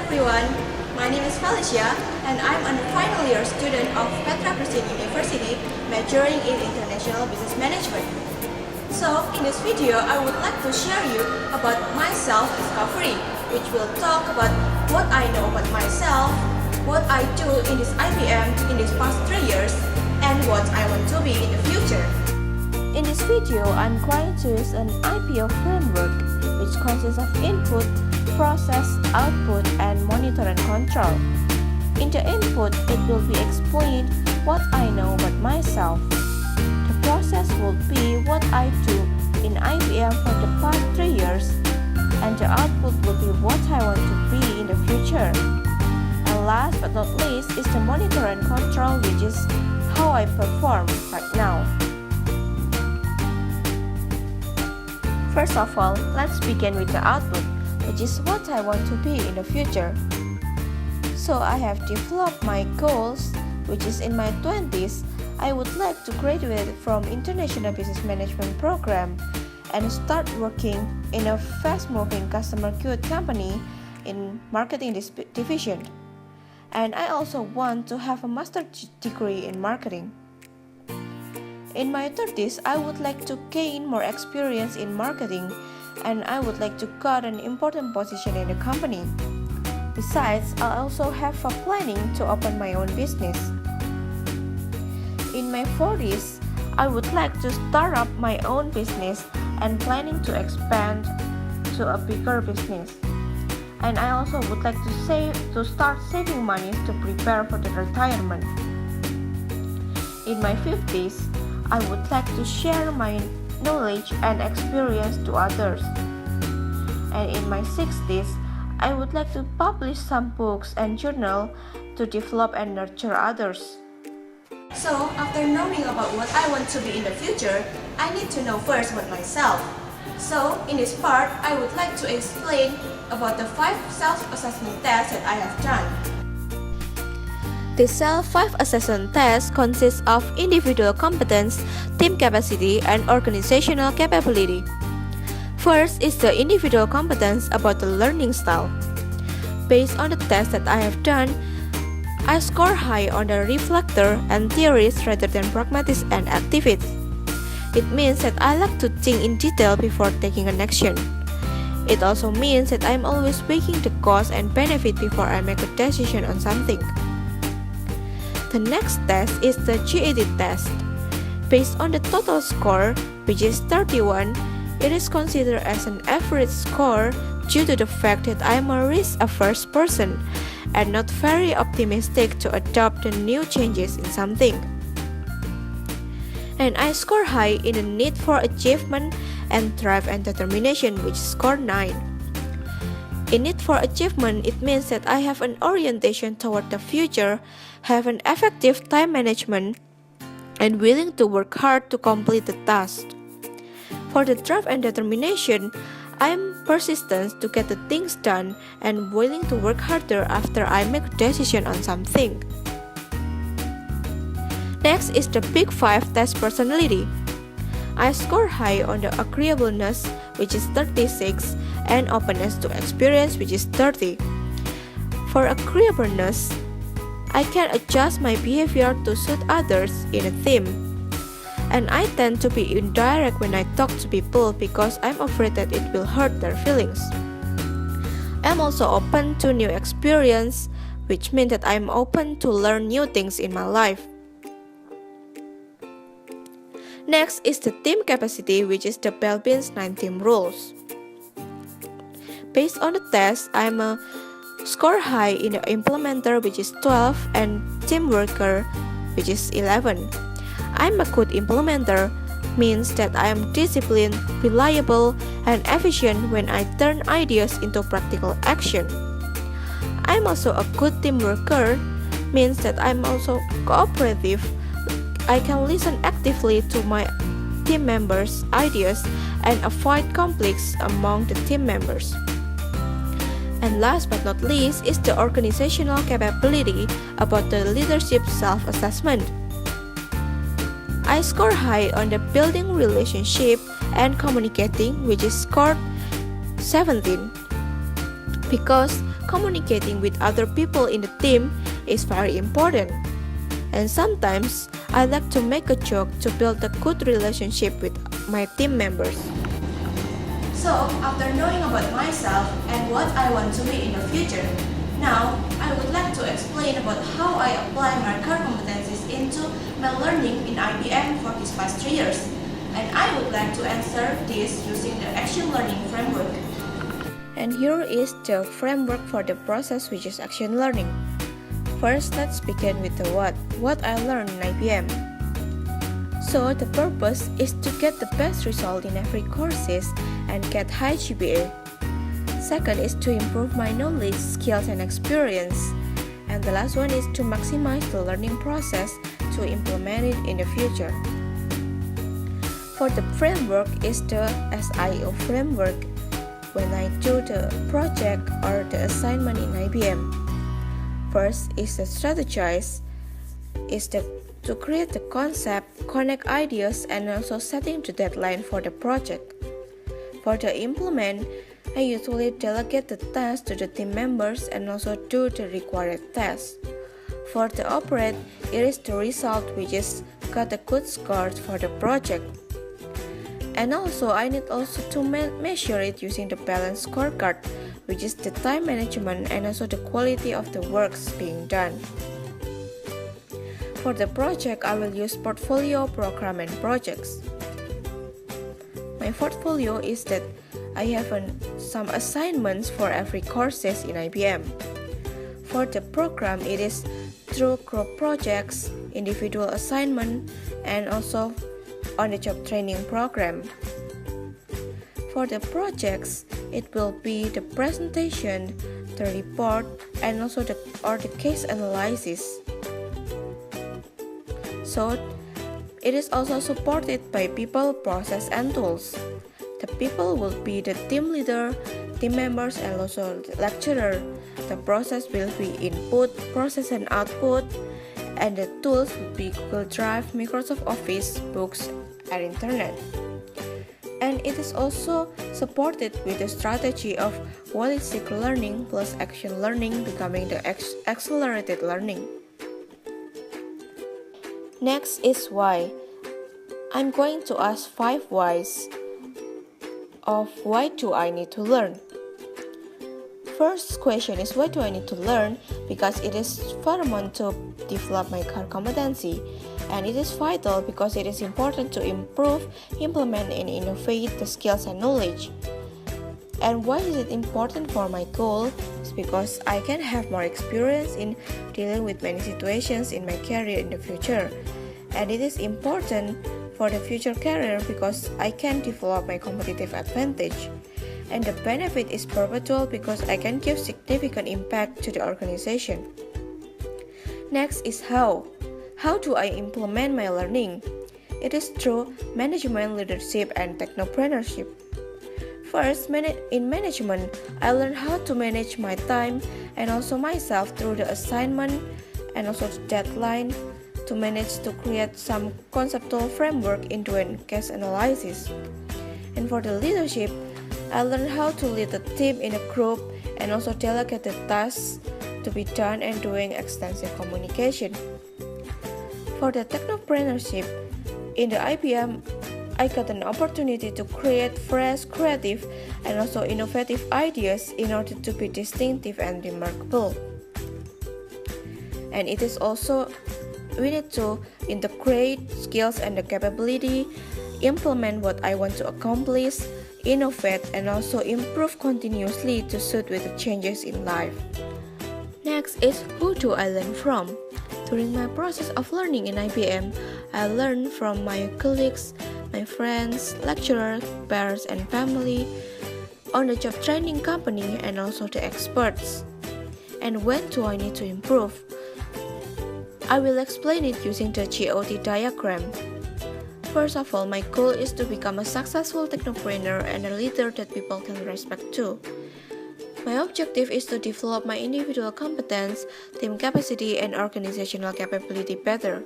everyone, my name is Felicia and I'm a final year student of Petra University majoring in International Business Management. So, in this video, I would like to share you about my self-discovery, which will talk about what I know about myself, what I do in this IBM in these past 3 years, and what I want to be in the future. In this video, I'm going to use an IPO framework, which consists of input, process, output, and monitor and control. In the input, it will be explained what I know about myself. The process will be what I do in IBM for the past 3 years, and the output will be what I want to be in the future. And last but not least is the monitor and control, which is how I perform right now. First of all, let's begin with the output, which is what I want to be in the future. So I have developed my goals, which is in my 20s, I would like to graduate from International Business Management program and start working in a fast-moving customer good company in marketing division. And I also want to have a master's degree in marketing. In my 30s, I would like to gain more experience in marketing and I would like to get an important position in the company. Besides, I also have a planning to open my own business. In my 40s, I would like to start up my own business and planning to expand to a bigger business. And I also would like to start saving money to prepare for the retirement. In my 50s, I would like to share my knowledge and experience to others. And in my 60s, I would like to publish some books and journal to develop and nurture others. So, after knowing about what I want to be in the future, I need to know first about myself. So, in this part, I would like to explain about the 5 self-assessment tests that I have done. The self-5 assessment test consists of individual competence, team capacity, and organizational capability. First is the individual competence about the learning style. Based on the test that I have done, I score high on the reflector and theories rather than pragmatics and activists. It means that I like to think in detail before taking an action. It also means that I'm always weighing the cost and benefit before I make a decision on something. The next test is the GAT test. Based on the total score, which is 31, it is considered as an average score due to the fact that I am a risk-averse person and not very optimistic to adopt the new changes in something. And I score high in the need for achievement and drive and determination, which score 9. In need for achievement, it means that I have an orientation toward the future, have an effective time management, and willing to work hard to complete the task. For the drive and determination, I am persistent to get the things done and willing to work harder after I make a decision on something. Next is the Big 5 test personality. I score high on the agreeableness, which is 36, and openness to experience, which is 30. For agreeableness, I can adjust my behavior to suit others in a team. And I tend to be indirect when I talk to people because I'm afraid that it will hurt their feelings. I'm also open to new experience, which means that I'm open to learn new things in my life. Next is the team capacity, which is the Belbin's 9 team rules. Based on the test, I'm a score high in the implementer, which is 12, and team worker, which is 11. I'm a good implementer, means that I am disciplined, reliable, and efficient when I turn ideas into practical action. I'm also a good team worker, means that I'm also cooperative. I can listen actively to my team members' ideas and avoid conflicts among the team members. And last but not least is the organizational capability about the leadership self-assessment. I score high on the building relationship and communicating, which is scored 17. Because communicating with other people in the team is very important. And sometimes I like to make a joke to build a good relationship with my team members. So, after knowing about myself and what I want to be in the future, now I would like to explain about how I apply my core competencies into my learning in IBM for these past 3 years. And I would like to answer this using the action learning framework. And here is the framework for the process, which is action learning. First, let's begin with the what I learned in IBM. So the purpose is to get the best result in every courses and get high GPA. Second is to improve my knowledge, skills, and experience. And the last one is to maximize the learning process to implement it in the future. For the framework is the SIO framework. When I do the project or the assignment in IBM, first is to strategize, to create the concept, connect ideas, and also setting the deadline for the project. For the implement, I usually delegate the task to the team members and also do the required tasks. For the operate, it is the result which is got a good score for the project. And also I need also to measure it using the balance scorecard, which is the time management and also the quality of the works being done. For the project, I will use portfolio, program, and projects. My portfolio is that I have some assignments for every courses in IBM. For the program, it is through group projects, individual assignment, and also on-the-job training program. For the projects, it will be the presentation, the report, and also the case analysis. So, it is also supported by people, process, and tools. The people will be the team leader, team members, and also the lecturer. The process will be input, process, and output, and the tools will be Google Drive, Microsoft Office, books, and Internet. And it is also supported with the strategy of holistic learning plus action learning becoming the accelerated learning. Next is why. I'm going to ask 5 whys of why do I need to learn. First question is why do I need to learn? Because it is paramount to develop my core competency, and it is vital because it is important to improve, implement, and innovate the skills and knowledge. And why is it important for my goal? It's because I can have more experience in dealing with many situations in my career in the future. And it is important for the future career because I can develop my competitive advantage. And the benefit is perpetual because I can give significant impact to the organization. Next is how. How do I implement my learning? It is through management, leadership, and technopreneurship. First, in management, I learned how to manage my time and also myself through the assignment and also the deadline to manage to create some conceptual framework into a case analysis. And for the leadership, I learned how to lead a team in a group and also delegate the tasks to be done and doing extensive communication. For the technopreneurship, in the IBM, I got an opportunity to create fresh, creative, and also innovative ideas in order to be distinctive and remarkable. And it is also, we need to integrate skills and the capability, implement what I want to accomplish, innovate, and also improve continuously to suit with the changes in life. Next is who do I learn from? During my process of learning in IBM, I learned from my colleagues, my friends, lecturers, peers, and family, on-the-job training company, and also the experts. And when do I need to improve? I will explain it using the GOT diagram. First of all, my goal is to become a successful technopreneur and a leader that people can respect too. My objective is to develop my individual competence, team capacity, and organizational capability better.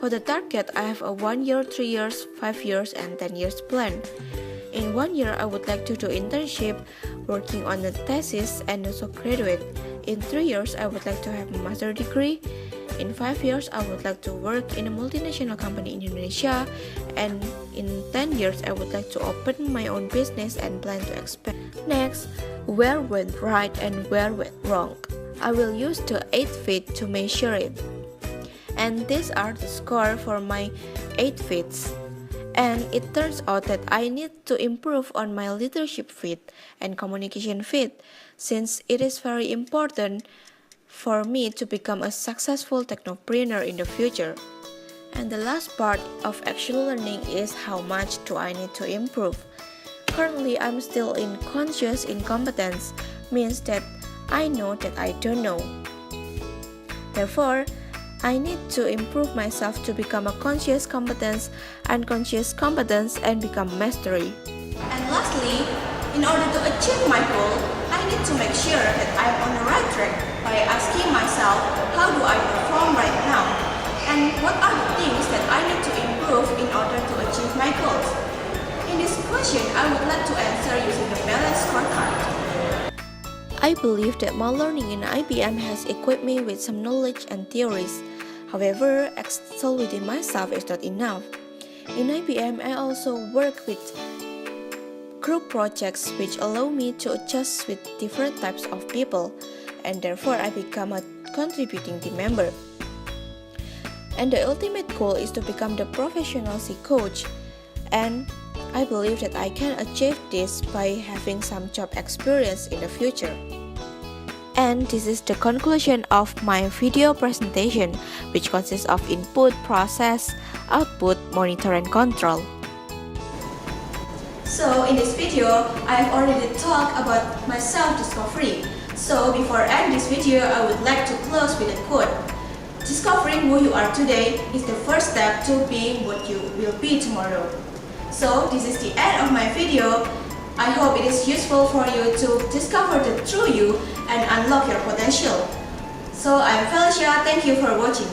For the target, I have a 1 year, 3 years, 5 years, and 10 years plan. In 1 year, I would like to do internship, working on a thesis, and also graduate. In 3 years, I would like to have a master's degree. In 5 years, I would like to work in a multinational company in Indonesia. And in 10 years, I would like to open my own business and plan to expand. Next, where went right and where went wrong? I will use the 8 feet to measure it. And these are the score for my 8 feet. And it turns out that I need to improve on my leadership fit and communication fit, since it is very important for me to become a successful technopreneur in the future. And the last part of actual learning is how much do I need to improve. Currently, I'm still in conscious incompetence, means that I know that I don't know. Therefore, I need to improve myself to become a conscious competence, unconscious competence, and become mastery. And lastly, in order to achieve my goal, I need to make sure that I'm on the right track by asking myself, how do I perform right now? And what are the things that I need to improve in order to achieve my goals? In this question, I would like to answer using the balanced scorecard. I believe that my learning in IBM has equipped me with some knowledge and theories. However, excel within myself is not enough. In IBM, I also work with group projects which allow me to adjust with different types of people, and therefore I become a contributing team member. And the ultimate goal is to become the professional C coach, and I believe that I can achieve this by having some job experience in the future. And this is the conclusion of my video presentation, which consists of input, process, output, monitor, and control. So in this video, I have already talked about my self-discovery. So before I end this video, I would like to close with a quote. Discovering who you are today is the first step to being what you will be tomorrow. So this is the end of my video. I hope it is useful for you to discover the true you and unlock your potential. So I'm Felicia, thank you for watching.